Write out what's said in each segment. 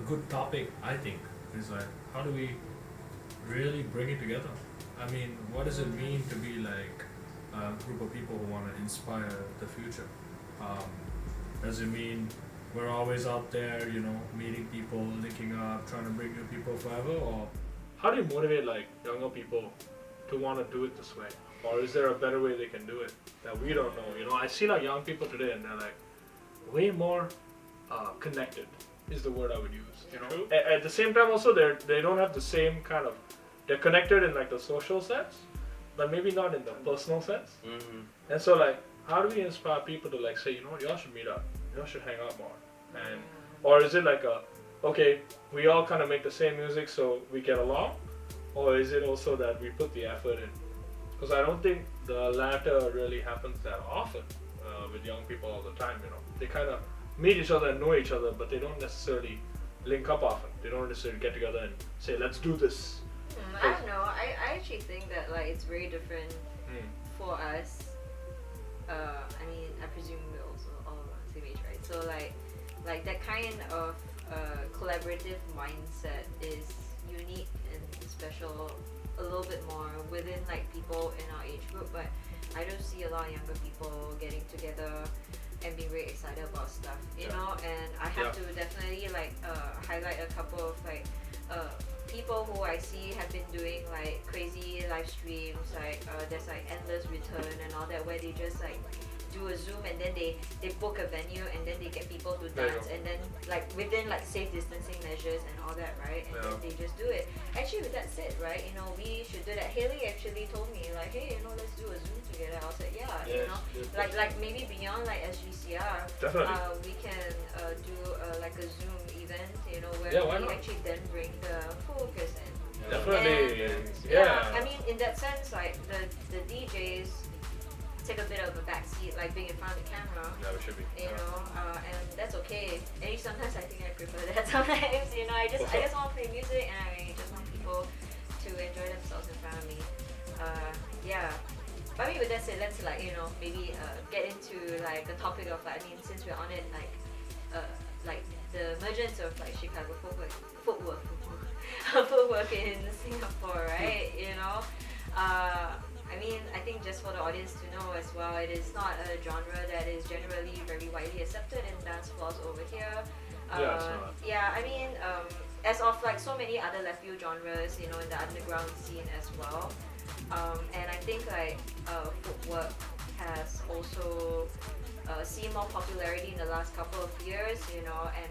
good topic, I think, is like how do we really bring it together? I mean, what does it mean to be like a group of people who want to inspire the future? Does it mean we're always out there, meeting people, linking up, trying to bring new people forever? Or how do you motivate like younger people to want to do it this way? Or is there a better way they can do it that we don't know? I see like young people today and they're like way more connected is the word I would use. At the same time also they don't have the same kind of, they're connected in like the social sense, but maybe not in the personal sense. Mm-hmm. And so like, how do we inspire people to like say, y'all should meet up, y'all should hang out more? And or is it like okay, we all kind of make the same music so we get along? Or is it also that we put the effort in? Because I don't think the latter really happens that often with young people all the time. They kind of meet each other and know each other, but they don't necessarily link up often. They don't necessarily get together and say, let's do this. I don't know. I actually think that like it's very different for us. I mean, I presume we're also all around the same age, right? So like that kind of collaborative mindset is unique and special a little bit more within like people in our age group, but I don't see a lot of younger people getting together and being very excited about stuff, you know. And I have to definitely like highlight a couple of like people who I see have been doing like crazy live streams, like there's like Endless Return and all that, where they just like do a Zoom and then they book a venue and then they get people to dance and then like within like safe distancing measures and all that, right? And then they just do it. Actually, with that said, right, we should do that. Haley actually told me like, hey, let's do a Zoom together. I was like, like maybe beyond like SGCR, we can do like a Zoom event, where we actually then bring the focus in. Definitely. I mean, in that sense, like the DJs take a bit of a backseat, like being in front of the camera. Yeah, we should be. And that's okay. And sometimes I think I prefer that. Sometimes, I just want to play music and I just want people to enjoy themselves in front of me. But I mean, with that said, let's like maybe get into like the topic of like, I mean, since we're on it, like the emergence of like Chicago footwork in Singapore, right? I mean, I think just for the audience to know as well, it is not a genre that is generally very widely accepted in dance floors over here. I mean, as of like so many other left field genres, in the underground scene as well. And I think like footwork has also seen more popularity in the last couple of years,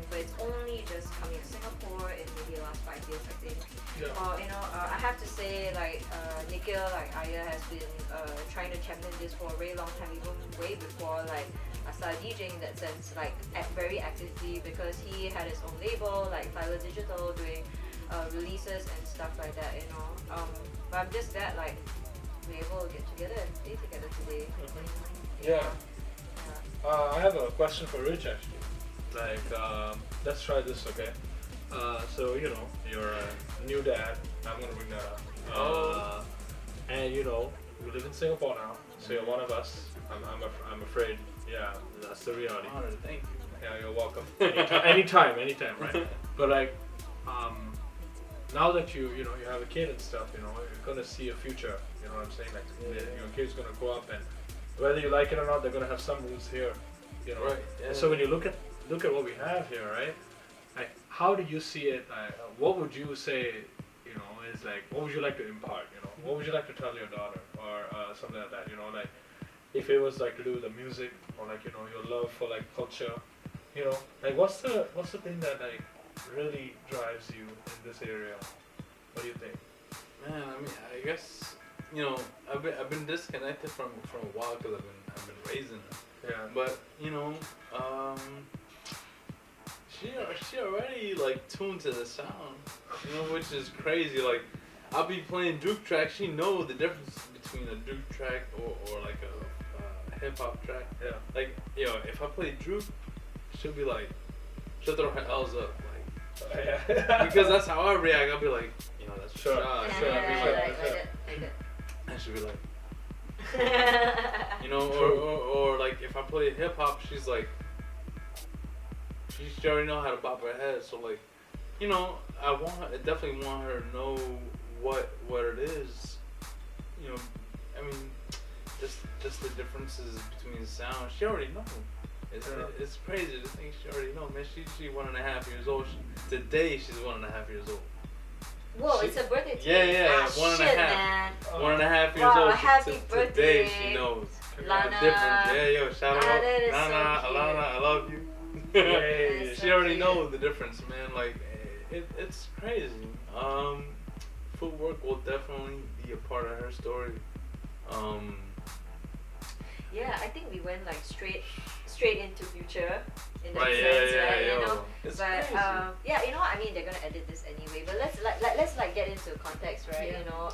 but it's only just coming to Singapore in maybe the last 5 years, I think. I have to say, like, Nikhil, like Aya has been trying to champion this for a very long time, even way before like I started DJing in that sense, like very actively, because he had his own label, like Philo Digital, doing releases and stuff like that, But I'm just glad like we're able to get together and stay together today. I have a question for Rich actually. Like, let's try this, okay? So you're a new dad. I'm gonna bring that up. And we live in Singapore now, so you're one of us. I'm afraid. Yeah, that's the reality. Thank you. Yeah, you're welcome. Anytime, right? But like, now that you have a kid and stuff, you're gonna see a future. You know what I'm saying? Like, your kid's gonna grow up, and whether you like it or not, they're gonna have some roots here. Right. Yeah. So when you look at what we have here, right? Like, how do you see it? What would you say? Is like, what would you like to impart? What would you like to tell your daughter, or something like that? Like, if it was like to do with the music, or like your love for like culture, like what's the thing that like really drives you in this area? What do you think? Man, I mean, I guess I've been disconnected from a while because I've been raising her. Yeah. But she already like tuned to the sound, which is crazy. Like, I'll be playing juke track. She knows the difference between a juke track or like a hip hop track. Yeah. Like, if I play juke, she'll be like, she'll throw her L's up, like, because that's how I react. I'll be like, that's sure. And she'll be like, or like if I play hip hop, she's like, she already know how to bop her head. So like, you know, I definitely want her to know what it is. You know, I mean, just the differences between the sound. She already knows. It's crazy to think she already knows. Man, she's 1.5 years old. Today she's 1.5 years old. Whoa, it's a birthday today. Yeah, ah, 1.5. Man. 1.5 years wow, old. Happy birthday. Today she knows. Lana. The difference. Yeah, yo, shout out. that is Nana, so cute. Alana, I love you. That is She so already cute. knows the difference, man. Like, it's crazy. Footwork will definitely be a part of her story. Yeah, I think we went like straight into future in that Right, sense, yeah, right? yo. You know, It's but crazy. yeah, you know what I mean. They're gonna edit this anyway. But let's get into context, right? Yeah. You know,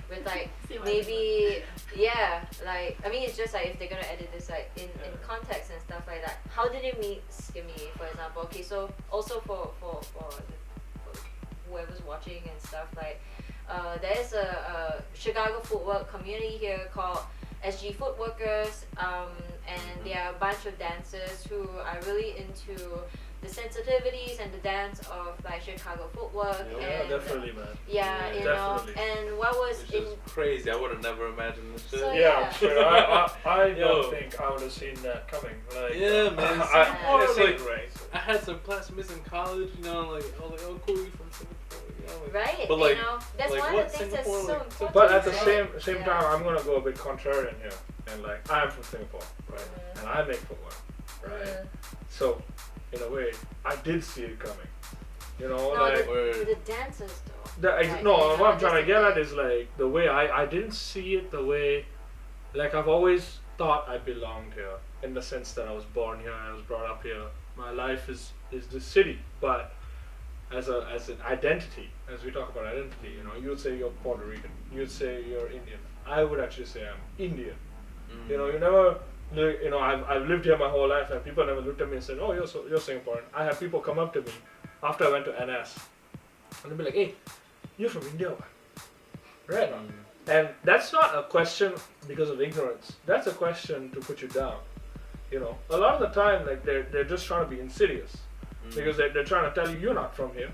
with like See what maybe yeah, I mean it's just like if they're gonna edit this like in context and stuff like that. How did it meet Skimmy, for example? Okay, so also for whoever's watching and stuff like. There's a Chicago footwork community here called SG Footworkers, and they are a bunch of dancers who are really into the sensitivities and the dance of like Chicago footwork. Yeah, and Definitely, man. yeah, you definitely. know, and what was Which in is crazy. I would have never imagined this shit. So, Yeah, yeah. I'm sure. I Yo. don't think I would have seen that coming. Like, Yeah, man. It's Singapore, like great. I had some classmates in college, you know, like, I was like, oh, cool, you from Singapore, you know, like, right, But, like- you know, that's like one what of the things that's Singapore, so like, important. But at the right? same Yeah. time, I'm gonna go a bit contrarian here, and like I'm from Singapore, right? Mhm. And I make footwork, right? Mhm. So, in a way, I did see it coming. You know, No, like Word. the dancers though. the, Like, no. you know, What I'm trying to get just at is like the way I didn't see it the way, like I've always thought I belonged here in the sense that I was born here, I was brought up here. My life is the city, but as an identity, as we talk about identity, you know, you would say you're Puerto Rican, you would say you're Indian. I would actually say I'm Indian. Mm. You know, you never, you know, I've lived here my whole life, and people never looked at me and said, "Oh, you're Singaporean." I had people come up to me after I went to NS, and they'd be like, "Hey, you're from India, what?" Right? Mm. And that's not a question because of ignorance. That's a question to put you down. You know, a lot of the time, like they're just trying to be insidious because they're trying to tell you you're not from here,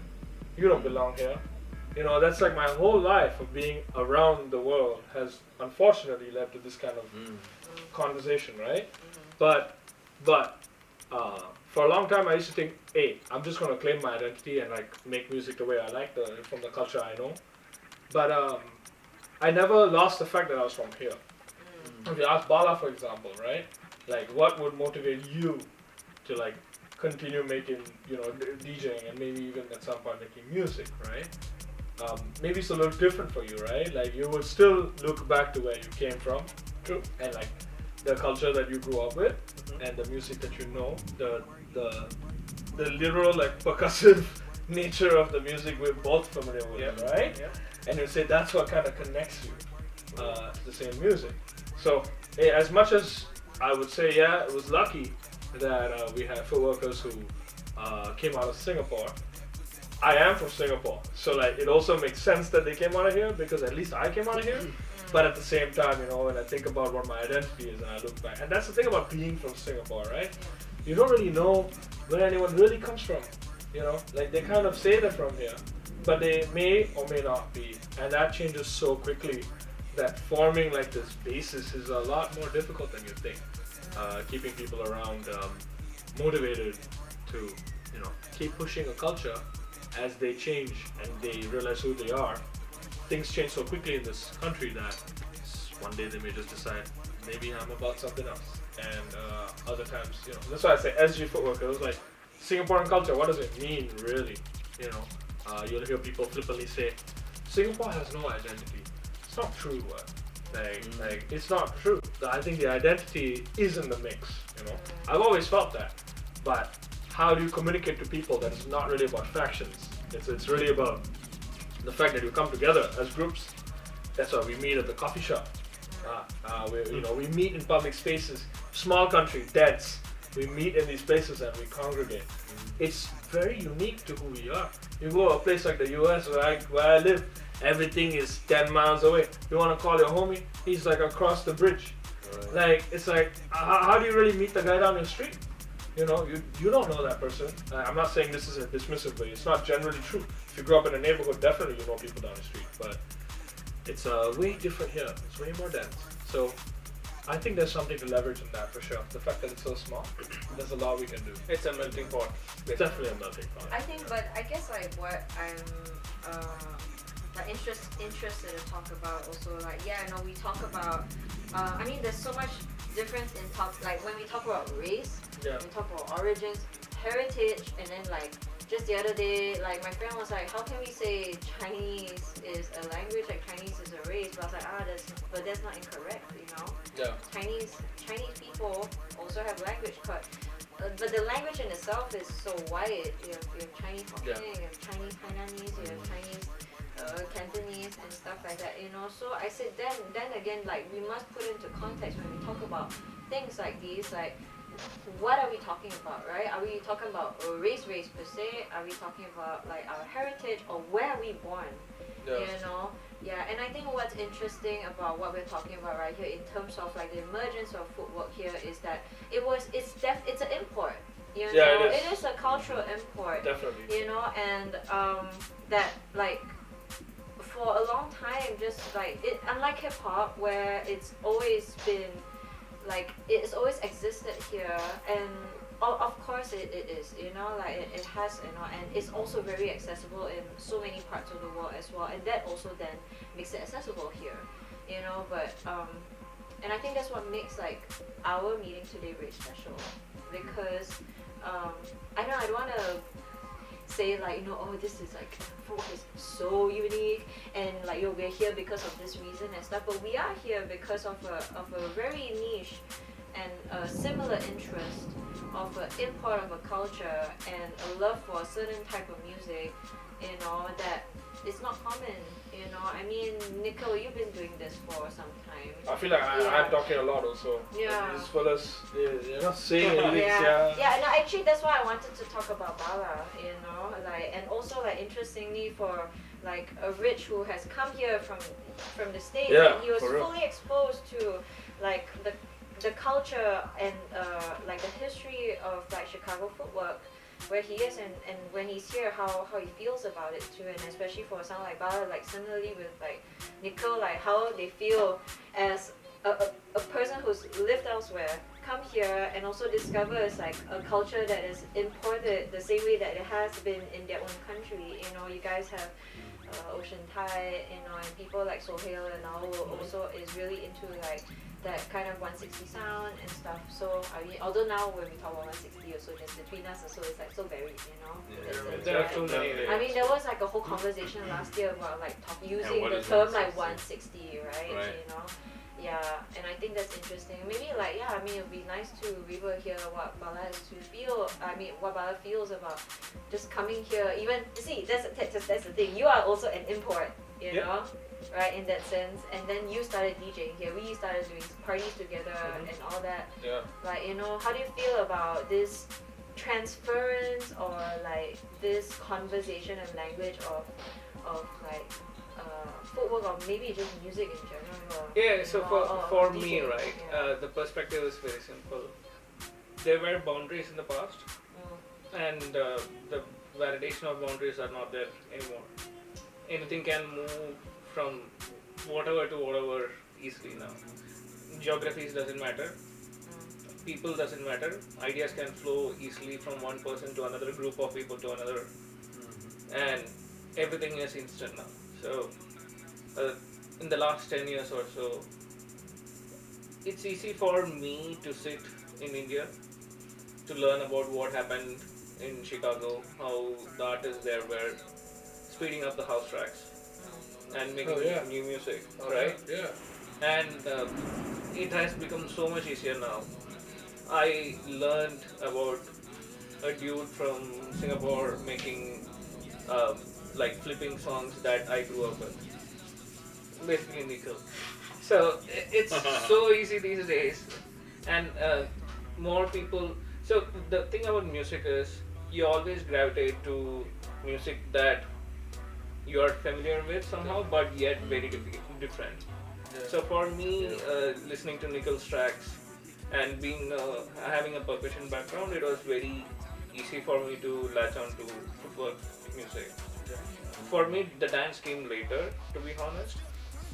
you don't belong here. You know, that's like my whole life of being around the world has unfortunately led to this kind of conversation, right? But for a long time I used to think, hey, I'm just gonna claim my identity and like make music the way I like, from the culture I know. But I never lost the fact that I was from here. If you ask Bala, for example, right? Like, what would motivate you to like continue making, you know, DJing and maybe even at some point making music, right? Maybe it's a little different for you, right? Like, you would still look back to where you came from, True. and like the culture that you grew up with, and the music that you know, the literal like percussive nature of the music we're both familiar with, right? Yeah. And you say that's what kind of connects you to the same music. So, as much as I would say, yeah, it was lucky that we had footworkers who came out of Singapore. I am from Singapore, so like it also makes sense that they came out of here because at least I came out of here. But at the same time, you know, when I think about what my identity is and I look back, and that's the thing about being from Singapore, right? You don't really know where anyone really comes from. You know, like they kind of say they're from here, but they may or may not be, and that changes so quickly that forming like this basis is a lot more difficult than you think. Keeping people around motivated to, you know, keep pushing a culture as they change and they realize who they are. Things change so quickly in this country that one day they may just decide maybe I'm about something else, and other times, you know, that's why I say SG Footwork. It was like Singaporean culture. What does it mean, really? You know, you'll hear people flippantly say Singapore has no identity. It's not true. Like it's not true. I think the identity is in the mix. You know, I've always felt that. But how do you communicate to people that it's not really about factions? It's really about the fact that you come together as groups. That's why we meet at the coffee shop. We meet in public spaces. Small country, dense. We meet in these places and we congregate. It's very unique to who we are. You go to a place like the US where I live, everything is 10 miles away. You want to call your homie, he's like across the bridge. Right. Like, it's like, how do you really meet the guy down the street? You know, you don't know that person. I'm not saying this is a dismissive way. It's not generally true. If you grow up in a neighborhood, definitely you know people down the street. But it's way different here. It's way more dense. So I think there's something to leverage in that for sure. The fact that it's so small, there's a lot we can do. It's a melting pot. It's definitely a melting pot. I think, but I guess like what I'm like interested to talk about also, like, yeah, I know we talk about I mean there's so much difference in like when we talk about race, Yeah. we talk about origins, heritage, and then like just the other day, like my friend was like, how can we say Chinese is a language, like Chinese is a race? But I was like, that's not incorrect, you know. Yeah. Chinese people also have language, but the language in itself is so wide. You have Chinese Hokkien, you have Chinese Hainanese, you have Chinese Cantonese and stuff like that, you know. So I said then again, like we must put into context when we talk about things like these, like what are we talking about, right? Are we talking about a race per se? Are we talking about like our heritage, or where are we born? Yeah. You know? Yeah, and I think what's interesting about what we're talking about right here in terms of like the emergence of footwork here is that it's an import. You know, Yeah, it is a cultural import. Definitely. You know, and that like for a long time, just like it, unlike hip hop, where it's always been like it's always existed here, and of course it is, you know, like it has, you know, and it's also very accessible in so many parts of the world as well, and that also then makes it accessible here, you know. But and I think that's what makes like our meeting today very special, because I don't want to say like, you know, oh, this is like footwork is so unique and like, you know, we're here because of this reason and stuff, but we are here because of a very niche and a similar interest of an import of a culture and a love for a certain type of music, you know, that it's not common, you know. I mean, Nicole, you've been doing this for some time. I feel like I'm talking a lot also. Yeah. As well as you're not saying anything. Yeah, no, actually that's why I wanted to talk about Bala, you know, like, and also like interestingly for like a Rich who has come here from the States, and he was fully exposed to like the culture and like the history of like Chicago footwork, where he is, and when he's here, how he feels about it too, and especially for someone like Bala, like similarly with like Nicole, like how they feel as a person who's lived elsewhere, come here and also discovers like a culture that is imported the same way that it has been in their own country. You know, you guys have Ocean Thai, you know, and people like Sohail and all also is really into like that kind of 160 sound and stuff. So I mean, although now when we talk about 160 or so, just between us also, it's like so varied, you know. There are too many. I mean, there was like a whole conversation last year about like using the term like 160, right? You know. Yeah, and I think that's interesting. Maybe like, yeah, I mean, it'd be nice to be able to hear what Bala has to feel. I mean, what Bala feels about just coming here. Even see, that's the thing. You are also an import, you know, right? In that sense. And then you started DJing here. We started doing parties together and all that. Yeah. Like, you know, how do you feel about this transference or like this conversation and language of like footwork, or maybe just music in general? Yeah, so for me, right, the perspective is very simple. There were boundaries in the past, and the validation of boundaries are not there anymore. Anything can move from whatever to whatever easily now. Geographies doesn't matter. People doesn't matter. Ideas can flow easily from one person to another, group of people to another, and everything is instant now. So in the last 10 years or so, it's easy for me to sit in India to learn about what happened in Chicago, how the artists there were speeding up the house tracks and making new music, right? Yeah. And it has become so much easier now. I learned about a dude from Singapore making like flipping songs that I grew up with. Basically nickel. So it's so easy these days, and more people. So the thing about music is you always gravitate to music that you are familiar with somehow, but yet very different. Yeah. So for me, listening to Nickel's tracks And being having a percussion background, it was very easy for me to latch on to footwork music. For me, the dance came later, to be honest,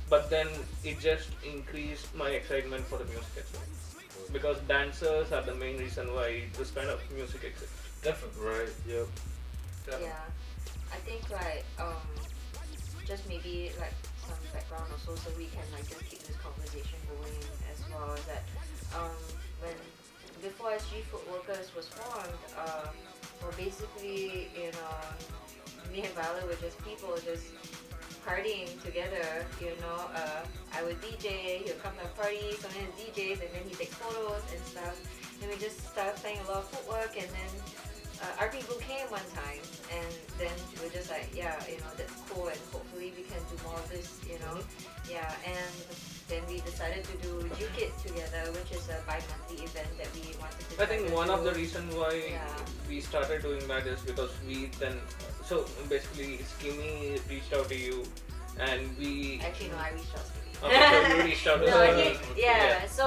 but then it just increased my excitement for the music itself. Because dancers are the main reason why this kind of music exists. Definitely. Right. Yep. Yeah, I think just maybe like some background also, so we can like just keep this conversation going as well. Is that when before SG Footworkers was formed, well basically me and Violet were just people just partying together. I would DJ, he would come to a party, sometimes DJs, and then he takes photos and stuff. Then we just started playing a lot of footwork, and then RP Blue came one time, and then we were just like, yeah, that's cool, and hopefully we can do more of this, Yeah, and then we decided to do UKIT together, which is a bi-monthly event that we wanted to I think try to one do. of the reasons why we started doing that is because we then, so basically Skimmy reached out to you, and we... Actually, no, I reached out to you. Okay, so you reached out to No, me.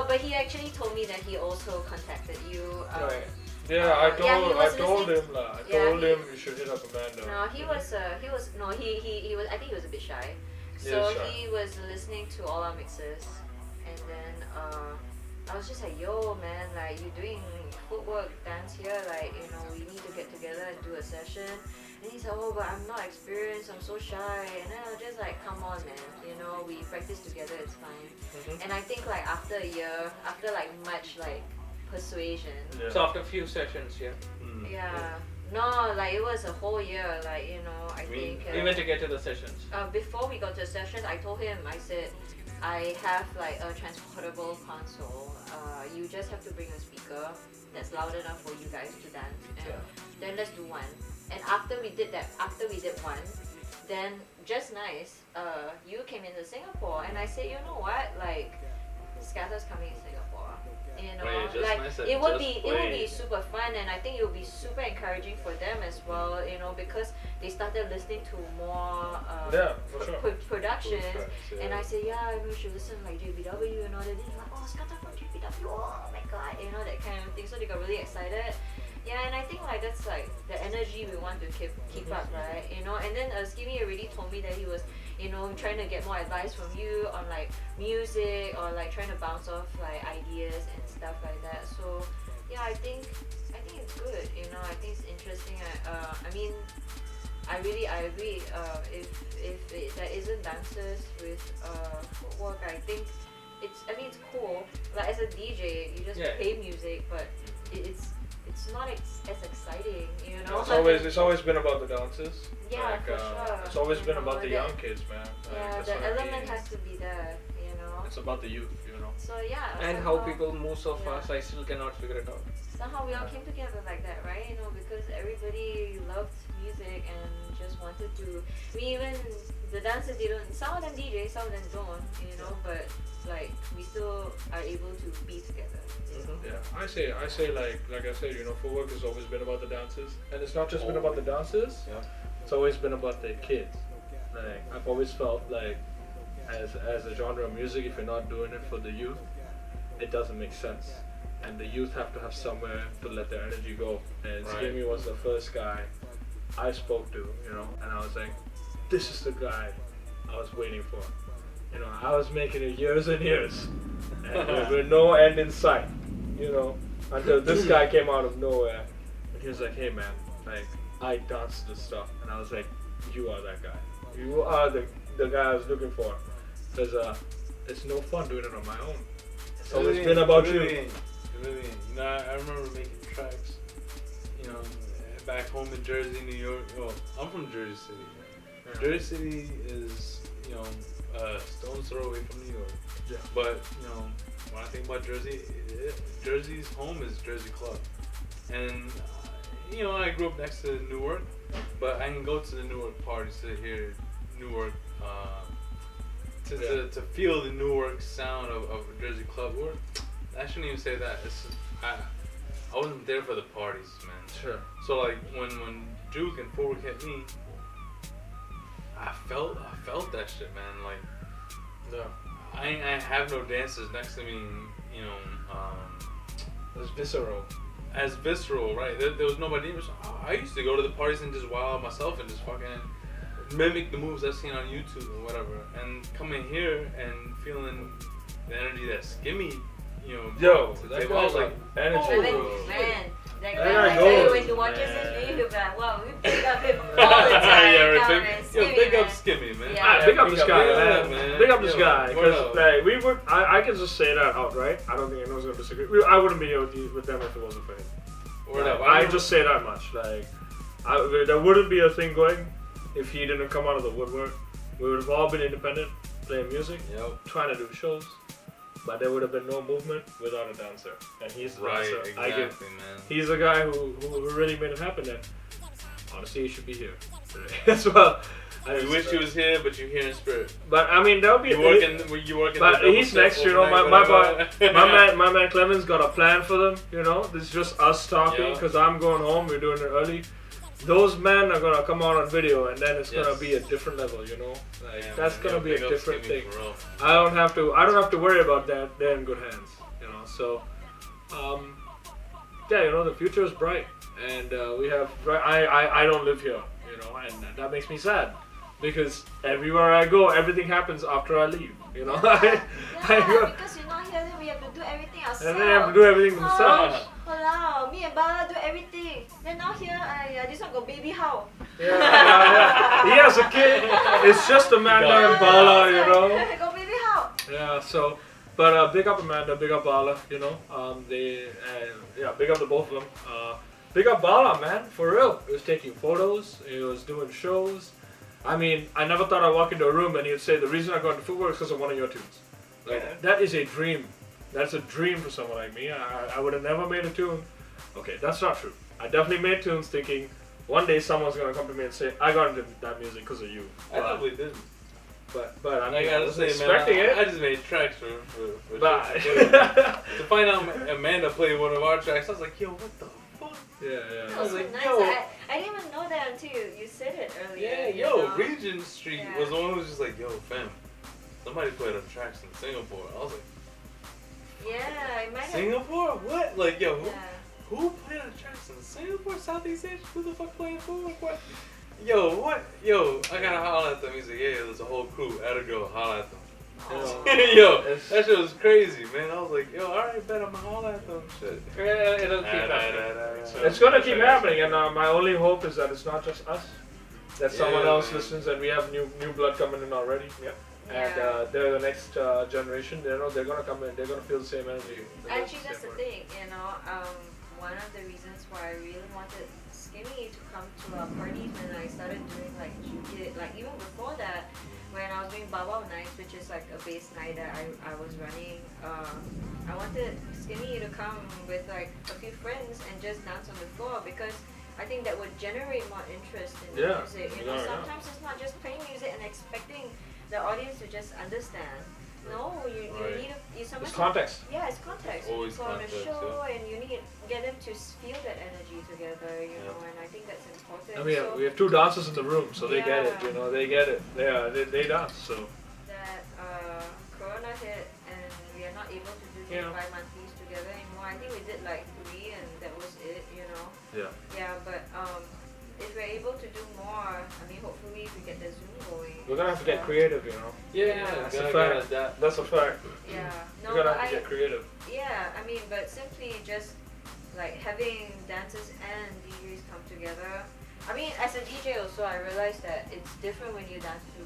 but he actually told me that he also contacted you. Right. Yeah, I told listening. him him you should hit up Amanda. No, he was I think he was a bit shy. So Yeah, shy. he was listening to all our mixes, and then I was just like, yo man, like you're doing footwork dance here, like we need to get together and do a session. And he's like, oh, but I'm not experienced, I'm so shy. And then I was just like, come on man, we practice together, it's fine. And I think like after a year, after like much like persuasion. Yeah. So after a few sessions, yeah. Yeah. No, like it was a whole year, like I think. Even to get to the sessions. Before we got to the session, I told him, I said, I have like a transportable console. You just have to bring a speaker that's loud enough for you guys to dance, and then let's do one. And after we did one, then just nice, you came into Singapore, and I said, you know what, like, Scatter's coming to Singapore. Like nice it would be super fun, and I think it would be super encouraging for them as well. Because they started listening to more for sure. productions, and I said, yeah, you should listen to like JBW and all that. They're like, oh, Scatter from JBW, oh my god, that kind of thing. So they got really excited. Yeah, and I think like that's like the energy we want to keep up, right? And then Skimmy already told me that he was, trying to get more advice from you on like music, or like trying to bounce off like ideas and stuff like that. So yeah, I think it's good. I think it's interesting. I agree. If there isn't dancers with footwork, I think it's cool. Like as a DJ, you just play music, but it's not as exciting, It's always been about the dances. Yeah, for sure. It's always been about the young kids, man. Yeah, the element has to be there, It's about the youth, So yeah. And how people move so fast, I still cannot figure it out. Somehow we all came together like that, right? Because everybody loved music and just wanted to. Even the dancers, some of them DJ, some of them don't, but like we still are able to be together. Yeah, I say like I said, footwork has always been about the dances, and it's not just been about the dances. Yeah. It's always been about the kids. Like I've always felt like, as a genre of music, if you're not doing it for the youth, it doesn't make sense. And the youth have to have somewhere to let their energy go. And Skimmy was the first guy I spoke to, and I was like, this is the guy I was waiting for. I was making it years and years, and with no end in sight, until this guy came out of nowhere, and he was like, hey man, like, I dance this stuff, and I was like, you are that guy. You are the guy I was looking for, because it's no fun doing it on my own. It's always been about you. I remember making tracks, back home in Jersey, New York. Well, I'm from Jersey City. Yeah. Jersey City is, stone's throw away from New York. Yeah. But, when I think about Jersey, Jersey's home is Jersey Club. And, I grew up next to Newark, but I can go to the Newark parties to hear Newark, to feel the Newark sound of a Jersey club. Or I shouldn't even say that. I wasn't there for the parties, man. Sure. So like when Duke and Footwork hit me, I felt that shit, man. Like, I have no dancers next to me, It was visceral. as visceral, right? There was nobody. I used to go to the parties and just wow myself and just fucking mimic the moves I've seen on YouTube or whatever, and coming here and feeling the energy that Skimmy, you know, Yo, to that take guy's off, like energy, Oh, bro. man. That That guy, guy I tell you, goes, when you watch his man. video, you'll be like, wow, we pick up him all the time. yeah, down right. and Yo, Skimmy, big up man. Skimmy, man. Yeah. Big up this guy, yeah, man. Big up this Yo, guy, word because up. like we would, I can just say that outright. I don't think anyone's gonna disagree. I wouldn't be here with them if it wasn't for him. Word up. I just say that much. Like, there wouldn't be a thing going if he didn't come out of the woodwork. We would have all been independent, playing music, Yep. trying to do shows, but there would have been no movement without a dancer. And he's the Right, dancer. exactly, man. He's the guy who really made it happen. And honestly, he should be here today as well. We wish he was here, but you're here in spirit. But I mean, that would be. You working? But the he's double next, step you know. My overnight, boy, whatever. my man Clemens got a plan for them. You know, this is just us talking Yeah. because I'm going home. We're doing it early. Those men are gonna come out on video, and then it's gonna Yes. be a different level. You know, like, Yeah, that's man. gonna Yo, be a big up different Skimmy thing. for real. I don't have to worry about that. They're in good hands. You know, so yeah, you know, the future is bright, and we have. I don't live here, you know, and that makes me sad. Because everywhere I go, everything happens after I leave. You know, Yeah, because you're not here, then we have to do everything ourselves. and they have to do everything themselves. Oh, wow, me and Bala do everything. Then now here, this one got baby how? Yeah. He has a kid. It's just Amanda and Bala, you know. Got baby how? Yeah. So, but big up Amanda, big up Bala. You know, big up to both of them. Big up Bala, man, for real. He was taking photos. He was doing shows. I mean, I never thought I'd walk into a room and he would say, the reason I got into Footwork is because of one of your tunes. Like, that is a dream. That's a dream for someone like me. I would have never made a tune. Okay, that's not true. I definitely made tunes thinking, one day someone's going to come to me and say, I got into that music because of you. I definitely didn't. But I mean, I gotta was say, expecting man, I it. just made tracks for But, to find out Amanda played one of our tracks, I was like, yo, what the fuck? yeah. That I was was like, nice. yo. I didn't even know that until you said it earlier. Yeah, you yo, know? Regent Street Yeah. was the one who was just like, yo, fam, somebody played our tracks in Singapore. I was like, Yeah, I might have. Singapore? What? Like, yo, Yeah. who played our tracks in Singapore, Southeast Asia? Who the fuck playing Footwork? What? Yo, what? Yo, I gotta holler at them. He's like, yeah, there's a whole crew. I had to go holler at them. Yo, that shit was crazy, man. I was like, yo, alright, bet I'm gonna holler at them. Shit. Yeah, it'll keep happening. It's going to keep happening, and my only hope is that it's not just us. That someone Yeah, else man. listens, and we have new blood coming in already. Yep. And Yeah. they're the next generation. You know, they're gonna come in. They're gonna feel the same energy. Actually, that's the thing, you know. One of the reasons why I really wanted Skimmy to come to our parties when I started doing like even before that, when I was doing Baba nights, which is like a bass night that I was running. I wanted Skimmy to come with like a few friends and just dance on the floor because I think that would generate more interest in the music. You know, sometimes it's not just playing music and expecting the audience to just understand. No, you need It's context. Yeah, it's context. Always you put on a context, show yeah. and you need get them to feel that energy together, you know, and I think that's important. I mean, so we have two dancers in the room, so they get it. Yeah. You know, they get it. They dance. So that Corona hit and we are not able to do the 5 monthlies together anymore. I think we did like 3 and that was it, you know. yeah. Yeah, but if we're able to do more, I mean, hopefully if we get the Zoom going. We're gonna have to get creative. You know. Yeah, That's gotta a fact. get that. That's a fact. Yeah, no, We're gonna but have to get creative. yeah, I mean, but simply just like having dancers and DJs come together. I mean, as a DJ also, I realized that it's different when you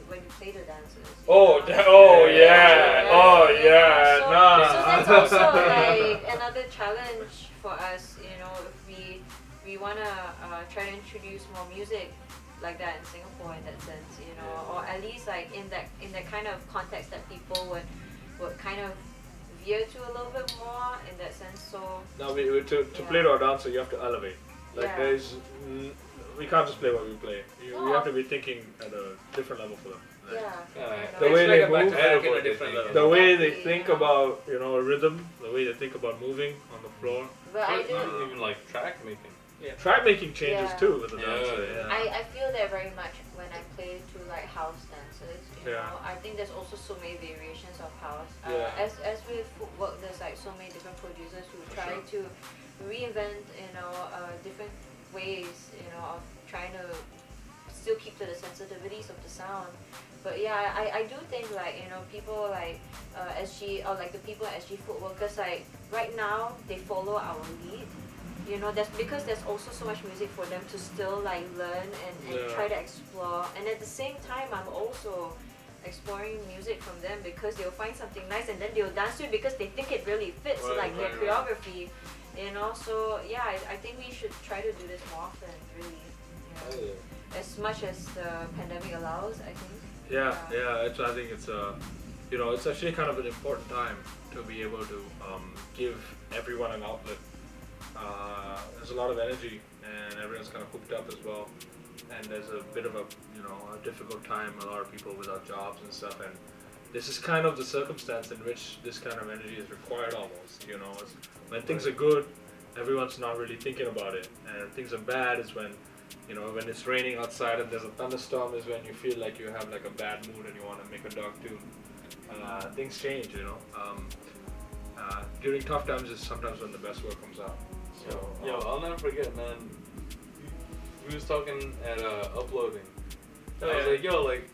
when you play the dancers. you Oh, know? yeah. Oh, yeah. So, Nah. so that's also like another challenge for us, you know, if we wanna try to introduce more music like that in Singapore in that sense, you know, or at least like in that kind of context that people would kind of veer to a little bit more in that sense. So Now, to play to our dancer, you have to elevate. Like Yeah. we can't just play what we play. We No. have to be thinking at a different level for them. Like, yeah, The way they move, a different level. the way they Exactly, think yeah. about a rhythm, the way they think about moving on the floor. But I do. Even like track making. Track making changes Yeah. too with the Yeah. dancer. Yeah. I feel that very much when I play to like house dances. You Yeah. know, I think there's also so many variations of house. Yeah. As with footwork, there's like so many different producers who try to reinvent, different ways, of trying to still keep to the sensitivities of the sound. But yeah, I do think like, people like SG or like the people at SG Footworkers, like right now they follow our lead. That's because there's also so much music for them to still like learn and try to explore. And at the same time, I'm also exploring music from them because they'll find something nice and then they'll dance to it because they think it really fits their choreography. So yeah, I think we should try to do this more often, really. As much as the pandemic allows, I think. I think it's it's actually kind of an important time to be able to give everyone an outlet. There's a lot of energy and everyone's kind of hooked up as well, and there's a bit of a a difficult time, a lot of people without jobs and stuff, and this is kind of the circumstance in which this kind of energy is required almost. It's, when things are good, everyone's not really thinking about it, and things are bad is when when it's raining outside and there's a thunderstorm is when you feel like you have like a bad mood and you want to make a dark tune. Things change, during tough times is sometimes when the best work comes out. So, I'll never forget, man. We was talking at uploading. I was like, like,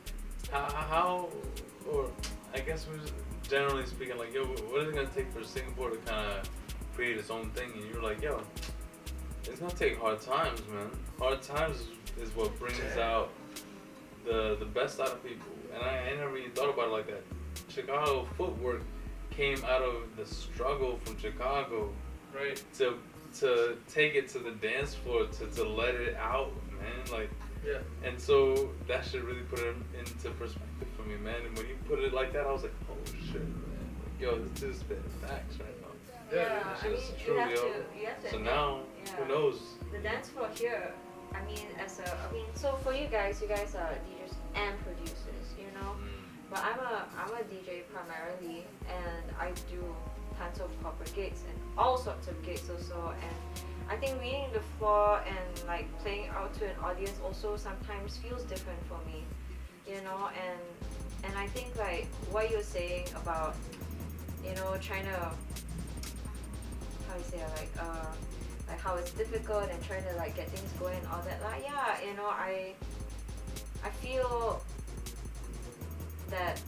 how, or I guess we was generally speaking, like, what is it gonna take for Singapore to kind of create its own thing? And you were like, it's gonna take hard times, man. Hard times is what brings out the best out of people. And I never really thought about it like that. Chicago Footwork came out of the struggle from Chicago, right? To take it to the dance floor, to let it out, man. And so that should really put it into perspective for me, man. And when you put it like that, I was like, oh shit, man. This is spitting facts right now. This is true, you have to So admit, now, who knows? The dance floor here, so for you guys are DJs and producers, But I'm a DJ primarily, and I do tons of corporate gigs and all sorts of gigs also. And I think reading the floor and like playing out to an audience also sometimes feels different for me, And I think like what you're saying about trying to like how it's difficult and trying to like get things going and all that. I feel that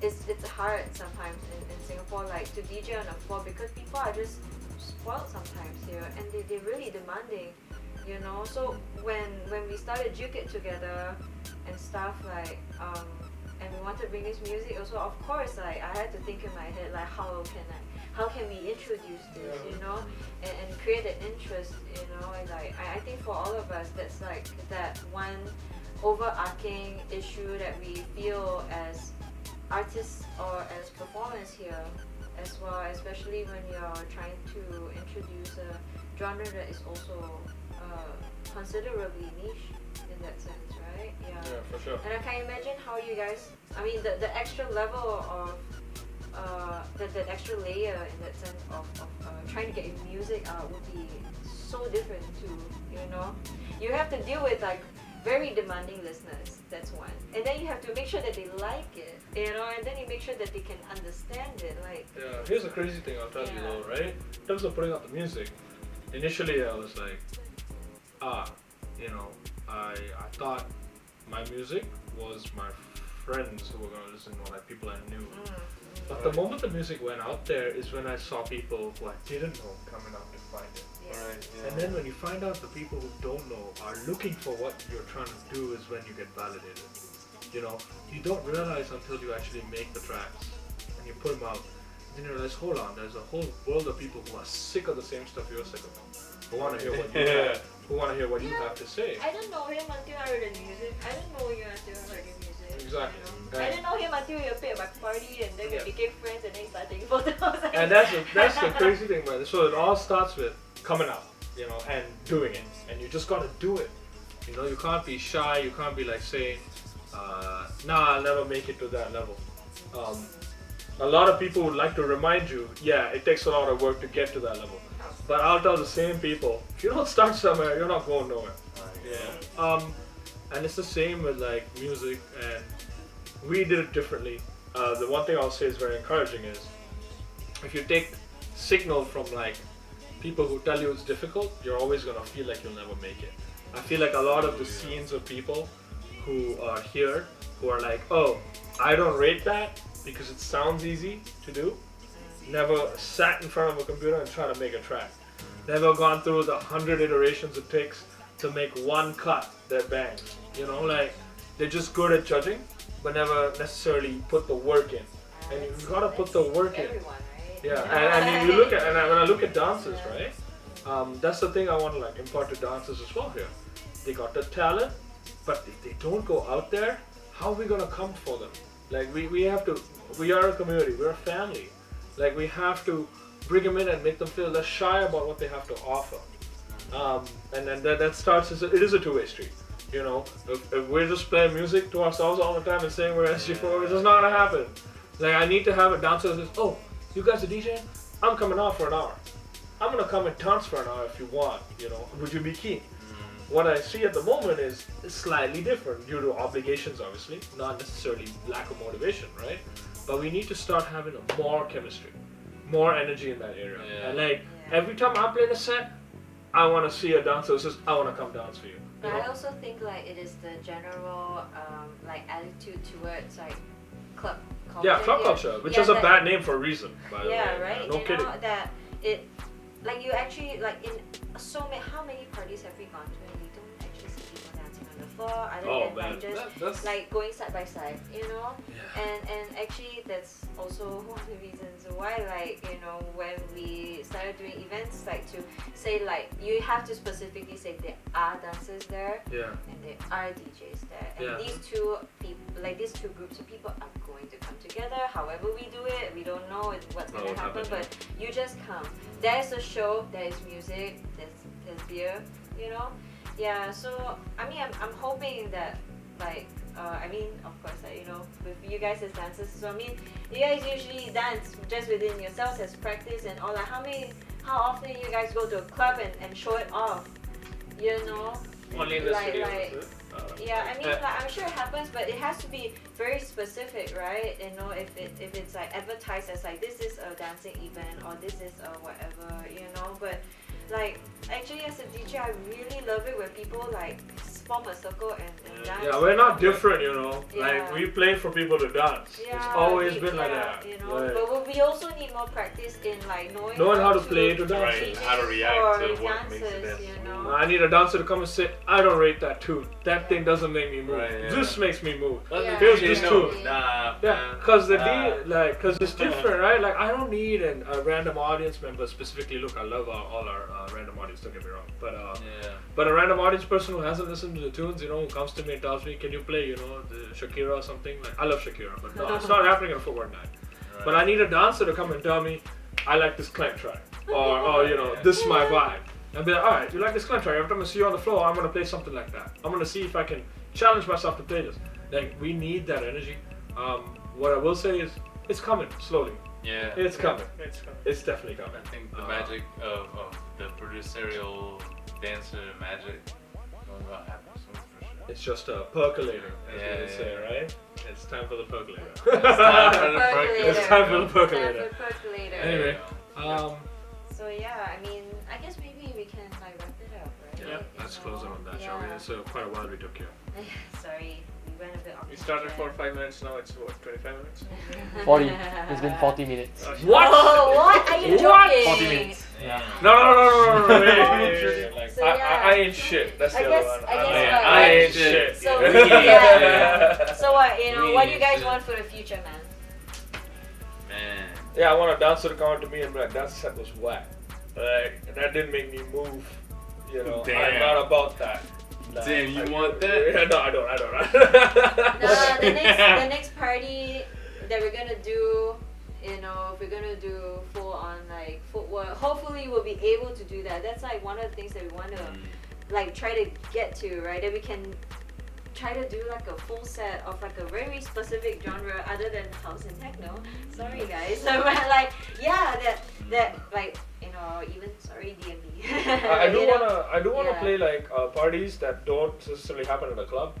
it's hard sometimes in Singapore, like to DJ on the floor because people are just spoiled sometimes here and they're really demanding, So when we started Juke It together and stuff and we wanted to bring this music also, of course, like I had to think in my head like how can we introduce this, and create an interest, and like I think for all of us that's like that one overarching issue that we feel as artists or as performers here as well, especially when you're trying to introduce a genre that is also considerably niche in that sense, right? Yeah, for sure. And I can imagine how you guys, the extra level of that extra layer in that sense of trying to get your music out would be so different too, You have to deal with like very demanding listeners, that's one. And then you have to make sure that they like it, and then you make sure that they can understand it, like. Yeah, here's the crazy thing I'll tell you though, right? In terms of putting out the music, initially I was like, I thought my music was my friends who were going to listen, or like people I knew. But the moment the music went out there is when I saw people who I didn't know coming up to find it. And then when you find out the people who don't know are looking for what you're trying to do is when you get validated. You don't realize until you actually make the tracks and you put them out. Then you realize, hold on, there's a whole world of people who are sick of the same stuff you're sick of. Who want to hear what you have, who want to hear what you have to say. I didn't know him until I heard the music. I didn't know you until I heard your music. Exactly. I didn't know him until you appeared at my party and then we became friends and then he started taking photos. And that's the crazy thing, man. So it all starts with coming out, and doing it. And you just gotta do it. You can't be shy, you can't be like saying, nah, I'll never make it to that level. A lot of people would like to remind you, yeah, it takes a lot of work to get to that level. But I'll tell the same people, if you don't start somewhere, you're not going nowhere. Yeah. And it's the same with like music, and we did it differently. The one thing I'll say is very encouraging is, if you take signal from like people who tell you it's difficult, you're always gonna feel like you'll never make it. I feel like a lot of the scenes of people who are here, who are like, oh, I don't rate that because it sounds easy to do. Never sat in front of a computer and tried to make a track. Never gone through the 100 iterations it takes to make one cut that bangs. You know, like, they're just good at judging, but never necessarily put the work in. And you've got to put the work in. Everyone, right? Yeah, and you look at, and when I look at dancers, right? That's the thing I want to like impart to dancers as well here. They got the talent, but if they don't go out there, how are we gonna come for them? Like we have to. We are a community. We're a family. Like we have to bring them in and make them feel less shy about what they have to offer. And then that starts as it is a two-way street. You know, if we're just playing music to ourselves all the time and saying we're SG4, it's just not gonna happen. Like I need to have a dancer that says, "Oh, you guys are DJing? I'm coming out for an hour. I'm gonna come and dance for an hour if you want. You know, would you be keen?" What I see at the moment is slightly different due to obligations, obviously, not necessarily lack of motivation, right? But we need to start having more chemistry, more energy in that area. Yeah. And like every time I play the set, I want to see a dancer who says, "I want to come dance for you." But I also think like it is the general like attitude towards like club culture. Yeah, club culture, which is a bad name for a reason, by the way. Yeah, right. No you kidding. know that it, like you actually like in so many. How many parties have we gone to and we don't actually see people dancing on the floor other than like just that's like going side by side, you know? Yeah. And actually that's also one of the reasons why like, you know, when we started doing events, like to say like you have to specifically say there are dancers there Yeah. and there are DJs there. And Yeah. these two people, like these two groups of people are going to come together. However we do it, we don't know what's going to happen, but you just come. There's a show, there's music, there's beer, you know? Yeah, so I mean I'm hoping that like I mean of course like, you know, with you guys as dancers, so I mean you guys usually dance just within yourselves as practice and all, like how often you guys go to a club and show it off, you know? Only in the Like- studio. like- Yeah, I mean, like, I'm sure it happens, but it has to be very specific, right? You know, if it's like advertised as like this is a dancing event or this is a whatever, you know. But like actually, as a DJ, I really love it when people like form a circle and dance. Yeah, we're not different, you know. Yeah. Like we play for people to dance. Yeah, It's always been like yeah, that. you know. Like, But we also need more practice in like knowing how to play to dance. Right, how to react to for what makes it dancers, dance. you know. I need a dancer to come and say, "I don't rate that tune. That thing doesn't make me move. Right, yeah. This makes me move." Yeah. Feels You this know, too. Nah, Yeah, man. because Nah. it's different, right? Like I don't need a random audience member specifically. Look, I love all our random audience. Don't get me wrong, but a random audience person who hasn't listened to the tunes, you know, who comes to me and tells me, "Can you play, you know, the Shakira or something?" Like I love Shakira, but no, it's not happening at a Footwork night. Right. But I need a dancer to come and tell me, "I like this clank track," or you know, "This is my vibe." I'll be like, "All right, you like this clank track? Every time I see you on the floor, I'm gonna play something like that. I'm gonna see if I can challenge myself to play this." Like we need that energy. What I will say is, it's coming slowly. Yeah. It's coming. It's coming. It's definitely coming. I think the magic of the producerial dancer magic will not happen soon for sure. It's just a percolator, as Yeah, we would say, yeah. right? It's time for the percolator. It's time for the Percolator. It's time for the Time percolator. for percolator. Anyway, So yeah, I mean, I guess maybe we can like wrap it up, right? yeah, You let's know? close it on that, shall we? Yeah. It's quite a while we took here. Sorry, we went a bit off. We started for 5 minutes, now it's what, 25 minutes? 40. It's been 40 minutes. What? Oh, what? Are you What? joking? 40 minutes. Yeah. No, wait. Like, So, I yeah. ain't shit. That's the I other guess- one. I guess yeah, what, I like- ain't shit. So, yeah. So what, you know, what do you guys Shit. want for the future, man? Man. Yeah, I want a dancer to come up to me and be like, "That set was whack. Like, that didn't make me move. You know, I'm Damn. not about that." Like, Damn, you I- want that? Yeah, no, I don't. No, the next party that we're gonna do, you know, if we're gonna do full on like footwork, hopefully we'll be able to do that. That's like one of the things that we want to like try to get to, right? That we can try to do like a full set of like a very specific genre other than house and techno. Sorry guys, but like yeah, that like even sorry DMB. I do wanna play like parties that don't necessarily happen in a club,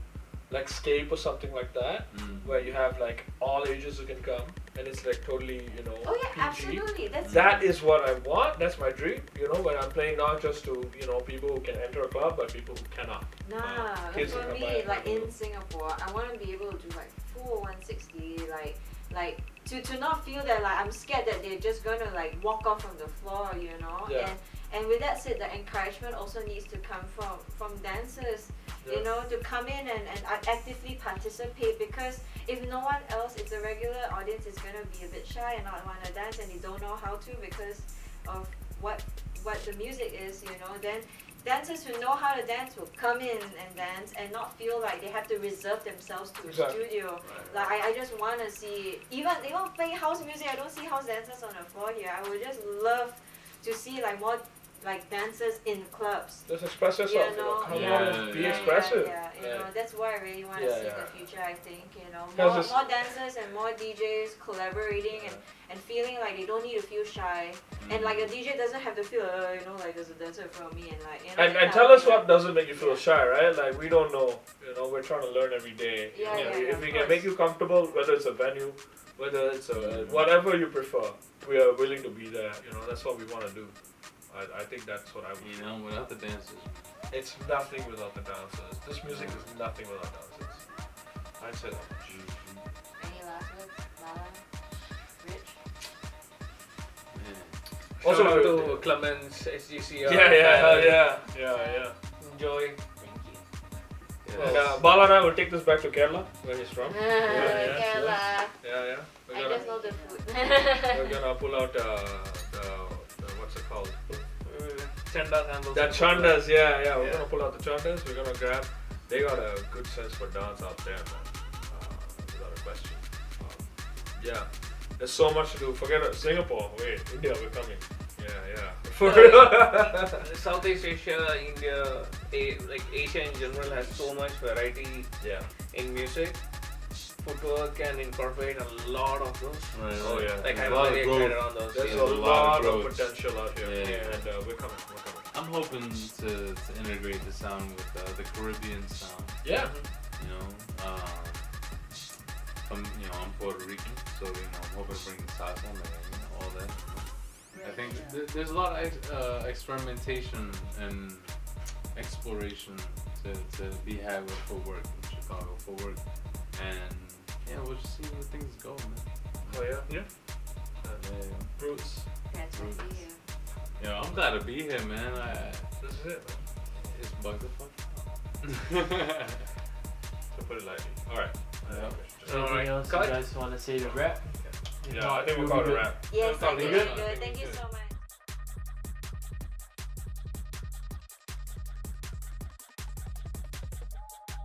like Scape or something like that, where you have like all ages who can come, and it's like totally Oh yeah, PG. absolutely. That is what I want. That's my dream. When I'm playing not just to people who can enter a club, but people who cannot. Nah, kids for who can me, buy it. like in Singapore, I want to be able to do like full 160, like to not feel that like I'm scared that they're just gonna like walk off from the floor, Yeah. And with that said, the encouragement also needs to come from dancers, to come in and actively participate, because if no one else, if the regular audience is gonna be a bit shy and not want to dance and they don't know how to because of what the music is, then dancers who know how to dance will come in and dance and not feel like they have to reserve themselves to a studio. Like I just want to see, even play house music, I don't see house dancers on the floor here. I would just love to see like more like dancers in clubs. Just express yourself, come out and be expressive. That's what I really want to see in the future, I think, more dancers and more DJs collaborating and feeling like they don't need to feel shy, and like a DJ doesn't have to feel like there's a dancer in front of me and like and tell us what doesn't make you feel shy, right? Like we don't know, we're trying to learn every day. If we can make you comfortable, whether it's a venue, whether it's whatever you prefer, we are willing to be there. That's what we want to do. I think that's what I would. Without the dancers. It's nothing without the dancers. This music is nothing without dancers. I'd say that. Any last words, Lala, Rich? Also, shout out to Clemens, SGC. Yeah. Enjoy. Bala and I will take this back to Kerala, where he's from. Kerala. Yeah. I just know the food. We're gonna pull out the what's it called? Chandas handles. That chandas, We're gonna pull out the chandas. We're gonna grab. They got a good sense for dance out there, man. Without a question. There's so much to do. Forget it. Singapore. Wait, India, we're coming. Southeast Asia, India, like Asia in general has so much variety in music. Footwork can incorporate a lot of those. Oh yeah. Like I'm very excited on those. There's a lot of potential out here, and we're coming. I'm hoping to integrate the sound with the Caribbean sound. Yeah. I'm Puerto Rican, so I'm hoping to bring the salsa and all that. I think there's a lot of experimentation and exploration to be had with Footwork in Chicago. Footwork, and we'll just see where things go, man. Oh yeah. Bruce. That's what I see here. I'm glad to be here, man. This is it, man. It's bug the fuck. To put it lightly. Alright. Anything else you guys want to say to wrap? I think we'll call it a wrap. Yes, I You think good? we're good. Thank you so much.